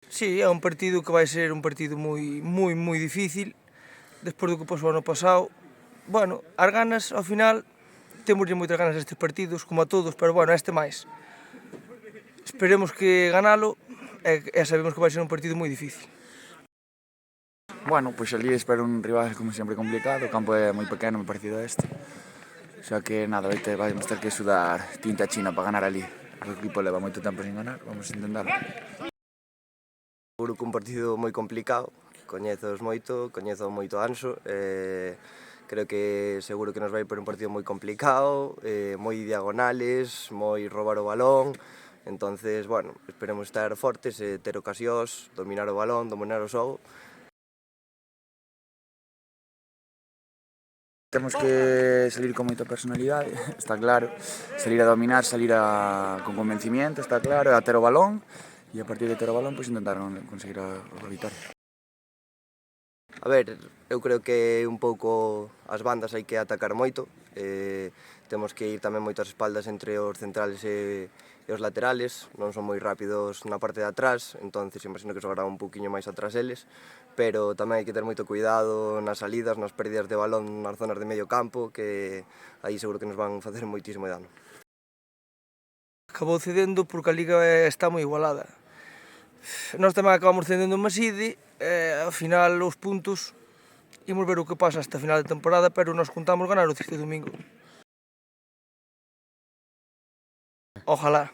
Sí, é un partido que vai ser un partido moi difícil, despois do que pasou ano pasado. Bueno, as ganas, ao final, temoslle moitas ganas a estes partidos, como a todos, pero bueno, este máis. Esperemos que ganalo e sabemos que vai ser un partido moi difícil. Bueno, pois ali espero un rival como sempre complicado, o campo é moi pequeno, moi parecido a este. Xa que nada, vamos ter que sudar tinta china para ganar ali. O equipo leva moito tempo sin ganar, vamos a intentarlo. Seguro que un partido moi complicado, coñezos moito, coñezo moito a Anso, creo que seguro que nos vai por un partido moi complicado, moi diagonales, moi roubar o balón, entonces, bueno, esperemos estar fortes, ter ocasións, dominar o balón, dominar o xogo. Temos que salir con moita personalidade, está claro, salir a dominar, con convencimiento, está claro, a ter o balón, e a partir de ter o balón, pois intentar conseguir a vitória. A ver, eu creo que un pouco as bandas hai que atacar moito, temos que ir tamén moito ás espaldas entre os centrales e os laterales, non son moi rápidos na parte de atrás, entonces imagino que xogará un poquinho máis atrás eles, pero tamén hai que ter moito cuidado nas salidas, nas pérdidas de balón nas zonas de medio campo, que aí seguro que nos van facer moitísimo dano. Acabou cedendo porque a Liga está moi igualada. Nós tamén acabamos cedendo en Maside, ao final os puntos, imos ver o que pasa hasta final de temporada, pero nós juntamos ganar o este domingo. Ojalá.